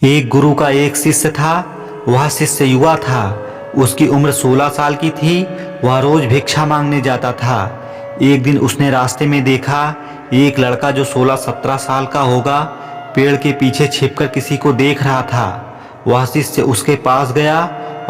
एक गुरु का एक शिष्य था। वह शिष्य युवा था। उसकी उम्र 16 साल की थी। वह रोज भिक्षा मांगने जाता था। एक दिन उसने रास्ते में देखा एक लड़का जो 16-17 साल का होगा पेड़ के पीछे छिपकर किसी को देख रहा था। वह शिष्य उसके पास गया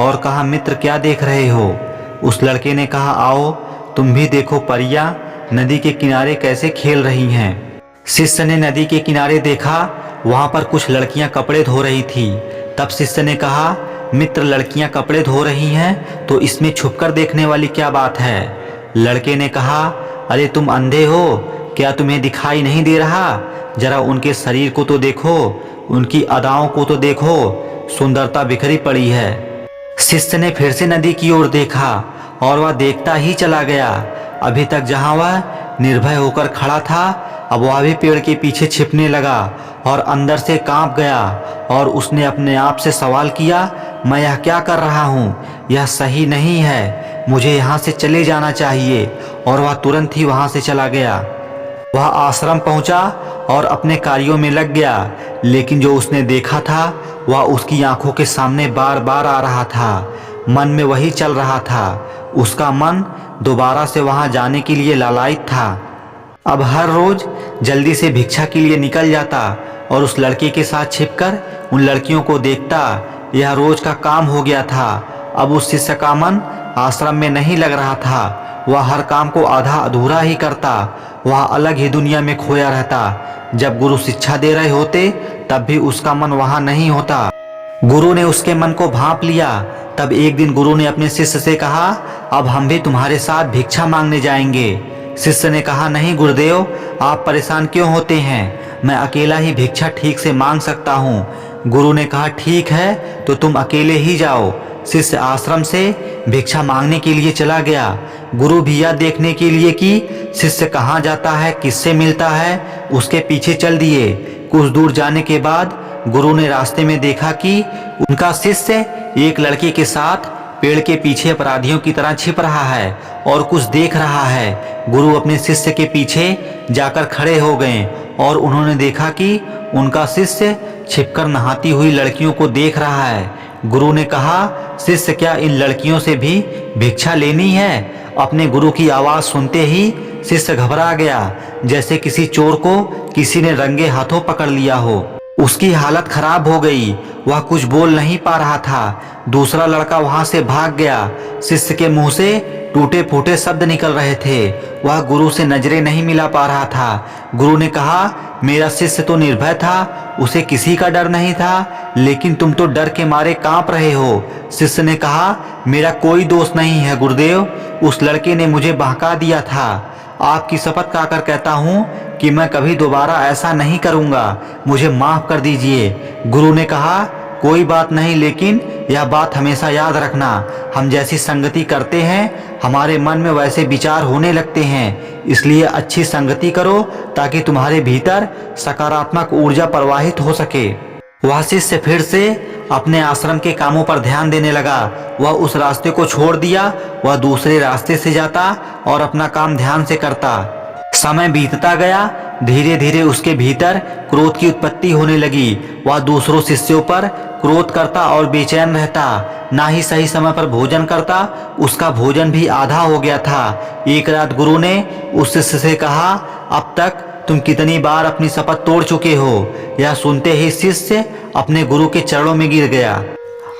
और कहा, मित्र क्या देख रहे हो? उस लड़के ने कहा, आओ तुम भी देखो, परियां नदी के किनारे कैसे खेल रही हैं। शिष्य ने नदी के किनारे देखा, वहां पर कुछ लड़कियां कपड़े धो रही थी। तब शिष्य ने कहा, मित्र लड़कियां कपड़े धो रही हैं तो इसमें छुपकर देखने वाली क्या बात है? लड़के ने कहा, अरे तुम अंधे हो क्या? तुम्हें दिखाई नहीं दे रहा? जरा उनके शरीर को तो देखो, उनकी अदाओं को तो देखो, सुंदरता बिखरी पड़ी है। शिष्य ने फिर से नदी की ओर देखा और वह देखता ही चला गया। अभी तक जहां वह निर्भय होकर खड़ा था, अब वह भी पेड़ के पीछे छिपने लगा और अंदर से कांप गया। और उसने अपने आप से सवाल किया, मैं यह क्या कर रहा हूँ? यह सही नहीं है, मुझे यहाँ से चले जाना चाहिए। और वह तुरंत ही वहाँ से चला गया। वह आश्रम पहुंचा और अपने कार्यों में लग गया। लेकिन जो उसने देखा था वह उसकी आंखों के सामने बार बार आ रहा था। मन में वही चल रहा था। उसका मन दोबारा से वहां जाने के लिए लालायित था। अब हर रोज जल्दी से भिक्षा के लिए निकल जाता और उस लड़के के साथ छिपकर उन लड़कियों को देखता। यह रोज का काम हो गया था। अब उस शिष्य का मन आश्रम में नहीं लग रहा था। वह हर काम को आधा अधूरा ही करता। वह अलग ही दुनिया में खोया रहता। जब गुरु शिक्षा दे रहे होते तब भी उसका मन वहां नहीं होता। गुरु ने उसके मन को भांप लिया। तब एक दिन गुरु ने अपने शिष्य से कहा, अब हम भी तुम्हारे साथ भिक्षा मांगने जाएंगे। शिष्य ने कहा, नहीं गुरुदेव, आप परेशान क्यों होते हैं? मैं अकेला ही भिक्षा ठीक से मांग सकता हूँ। गुरु ने कहा, ठीक है तो तुम अकेले ही जाओ। शिष्य आश्रम से भिक्षा मांगने के लिए चला गया। गुरु भी यह देखने के लिए कि शिष्य कहाँ जाता है, किससे मिलता है, उसके पीछे चल दिए। कुछ दूर जाने के बाद गुरु ने रास्ते में देखा कि उनका शिष्य एक लड़के के साथ पेड़ के पीछे अपराधियों की तरह छिप रहा है और कुछ देख रहा है। गुरु अपने शिष्य के पीछे जाकर खड़े हो गए और उन्होंने देखा कि उनका शिष्य छिपकर नहाती हुई लड़कियों को देख रहा है। गुरु ने कहा, शिष्य क्या इन लड़कियों से भी भिक्षा लेनी है? अपने गुरु की आवाज सुनते ही शिष्य घबरा गया, जैसे किसी चोर को किसी ने रंगे हाथों पकड़ लिया हो। उसकी हालत खराब हो गई। वह कुछ बोल नहीं पा रहा था। दूसरा लड़का वहां से भाग गया। शिष्य के मुंह से टूटे फूटे शब्द निकल रहे थे। वह गुरु से नजरें नहीं मिला पा रहा था। गुरु ने कहा, मेरा शिष्य तो निर्भय था, उसे किसी का डर नहीं था, लेकिन तुम तो डर के मारे कांप रहे हो। शिष्य ने कहा, मेरा कोई दोष नहीं है गुरुदेव, उस लड़के ने मुझे बहका दिया था। आपकी शपथ खाकर कहता हूँ कि मैं कभी दोबारा ऐसा नहीं करूँगा, मुझे माफ कर दीजिए। गुरु ने कहा, कोई बात नहीं, लेकिन यह बात हमेशा याद रखना, हम जैसी संगति करते हैं हमारे मन में वैसे विचार होने लगते हैं। इसलिए अच्छी संगति करो ताकि तुम्हारे भीतर सकारात्मक ऊर्जा प्रवाहित हो सके। वह शिष्य फिर से अपने आश्रम के कामों पर ध्यान देने लगा। वह उस रास्ते को छोड़ दिया। वह दूसरे रास्ते से जाता और अपना काम ध्यान से करता। समय बीतता गया। धीरे धीरे उसके भीतर क्रोध की उत्पत्ति होने लगी। वह दूसरों शिष्यों पर क्रोध करता और बेचैन रहता। ना ही सही समय पर भोजन करता। उसका भोजन भी आधा हो गया था। एक रात गुरु ने उस शिष्य से कहा, अब तक तुम कितनी बार अपनी शपथ तोड़ चुके हो? यह सुनते ही शिष्य अपने गुरु के चरणों में गिर गया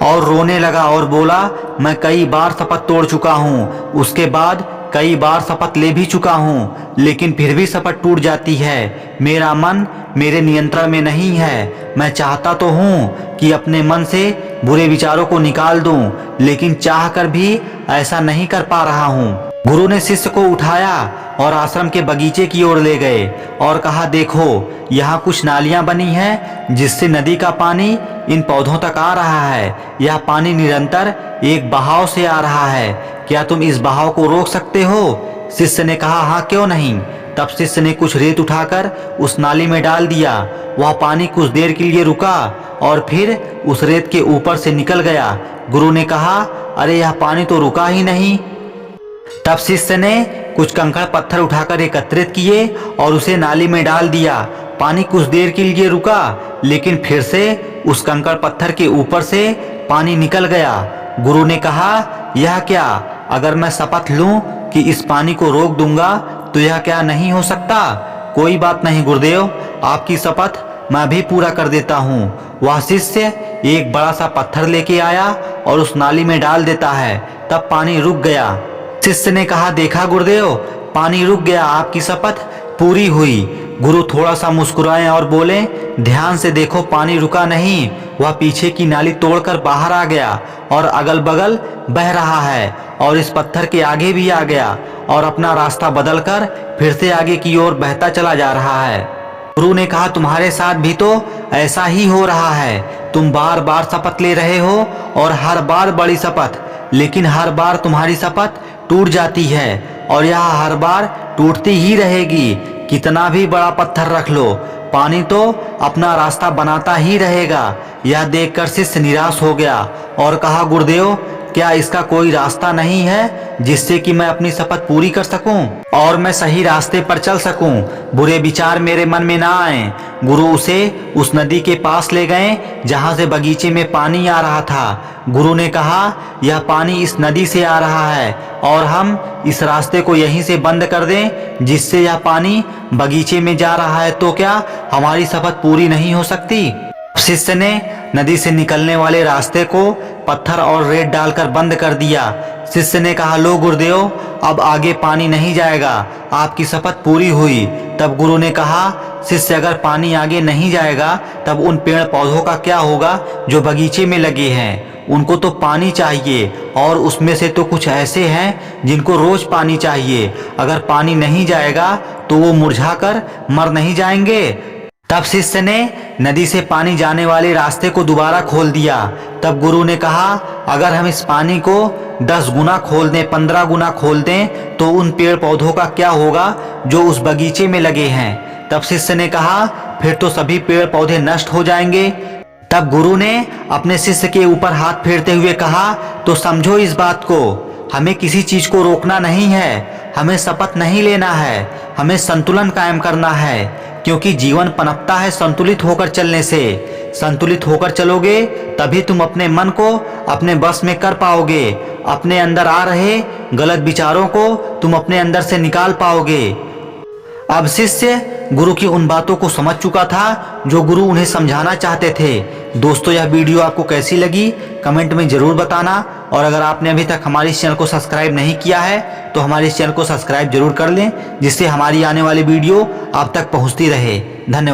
और रोने लगा और बोला, मैं कई बार शपथ तोड़ चुका हूँ, उसके बाद कई बार शपथ ले भी चुका हूँ, लेकिन फिर भी शपथ टूट जाती है। मेरा मन मेरे नियंत्रण में नहीं है। मैं चाहता तो हूँ कि अपने मन से बुरे विचारों को निकाल दूं, लेकिन चाहकर भी ऐसा नहीं कर पा रहा हूँ। गुरु ने शिष्य को उठाया और आश्रम के बगीचे की ओर ले गए और कहा, देखो यहाँ कुछ नालियां बनी हैं जिससे नदी का पानी इन पौधों तक आ रहा है। यह पानी निरंतर एक बहाव से आ रहा है। क्या तुम इस बहाव को रोक सकते हो? शिष्य ने कहा, हाँ क्यों नहीं। तब शिष्य ने कुछ रेत उठाकर उस नाली में डाल दिया। वह पानी कुछ देर के लिए रुका और फिर उस रेत के ऊपर से निकल गया। गुरु ने कहा, अरे यह पानी तो रुका ही नहीं। तब शिष्य ने कुछ कंकड़ पत्थर उठाकर एकत्रित किए और उसे नाली में डाल दिया। पानी कुछ देर के लिए रुका, लेकिन फिर से उस कंकड़ पत्थर के ऊपर से पानी निकल गया। गुरु ने कहा, यह क्या? अगर मैं शपथ लूं कि इस पानी को रोक दूंगा तो यह क्या नहीं हो सकता? कोई बात नहीं गुरुदेव, आपकी शपथ मैं भी पूरा कर देता हूँ। वह शिष्य एक बड़ा सा पत्थर लेके आया और उस नाली में डाल देता है, तब पानी रुक गया। शिष्य ने कहा, देखा गुरुदेव, पानी रुक गया, आपकी शपथ पूरी हुई। गुरु थोड़ा सा मुस्कुराए और बोले, ध्यान से देखो, पानी रुका नहीं, वह पीछे की नाली तोड़कर बाहर आ गया और अगल बगल बह रहा है और इस पत्थर के आगे भी आ गया और अपना रास्ता बदलकर फिर से आगे की ओर बहता चला जा रहा है। गुरु ने कहा, तुम्हारे साथ भी तो ऐसा ही हो रहा है। तुम बार बार शपथ ले रहे हो और हर बार बड़ी शपथ, लेकिन हर बार तुम्हारी शपथ टूट जाती है और यह हर बार टूटती ही रहेगी। कितना भी बड़ा पत्थर रख लो, पानी तो अपना रास्ता बनाता ही रहेगा। यह देखकर शिष्य निराश हो गया और कहा, गुरुदेव, क्या इसका कोई रास्ता नहीं है जिससे कि मैं अपनी शपथ पूरी कर सकूं और मैं सही रास्ते पर चल सकूं? बुरे विचार मेरे मन में ना आए। गुरु उसे उस नदी के पास ले गए जहां से बगीचे में पानी आ रहा था। गुरु ने कहा, यह पानी इस नदी से आ रहा है और हम इस रास्ते को यहीं से बंद कर दें जिससे यह पानी बगीचे में जा रहा है, तो क्या हमारी शपथ पूरी नहीं हो सकती? शिष्य ने नदी से निकलने वाले रास्ते को पत्थर और रेत डालकर बंद कर दिया। शिष्य ने कहा, लो गुरुदेव, अब आगे पानी नहीं जाएगा, आपकी शपथ पूरी हुई। तब गुरु ने कहा, शिष्य, अगर पानी आगे नहीं जाएगा तब उन पेड़ पौधों का क्या होगा जो बगीचे में लगे हैं? उनको तो पानी चाहिए और उसमें से तो कुछ ऐसे हैं जिनको रोज पानी चाहिए। अगर पानी नहीं जाएगा तो वो मुरझाकर मर नहीं जाएंगे? तब शिष्य ने नदी से पानी जाने वाले रास्ते को दोबारा खोल दिया। तब गुरु ने कहा, अगर हम इस पानी को 10 गुना खोल दें, 15 गुना खोल दें, तो उन पेड़ पौधों का क्या होगा जो उस बगीचे में लगे हैं? तब शिष्य ने कहा, फिर तो सभी पेड़ पौधे नष्ट हो जाएंगे। तब गुरु ने अपने शिष्य के ऊपर हाथ फेरते हुए कहा, तो समझो इस बात को, हमें किसी चीज को रोकना नहीं है, हमें शपथ नहीं लेना है, हमें संतुलन कायम करना है, क्योंकि जीवन पनपता है संतुलित होकर चलने से। संतुलित होकर चलोगे तभी तुम अपने मन को अपने बस में कर पाओगे। अपने अंदर आ रहे गलत विचारों को तुम अपने अंदर से निकाल पाओगे। अब शिष्य गुरु की उन बातों को समझ चुका था जो गुरु उन्हें समझाना चाहते थे। दोस्तों, यह वीडियो आपको कैसी लगी कमेंट में जरूर बताना, और अगर आपने अभी तक हमारे इस चैनल को सब्सक्राइब नहीं किया है तो हमारे इस चैनल को सब्सक्राइब जरूर कर लें, जिससे हमारी आने वाली वीडियो आप तक पहुंचती रहे। धन्यवाद।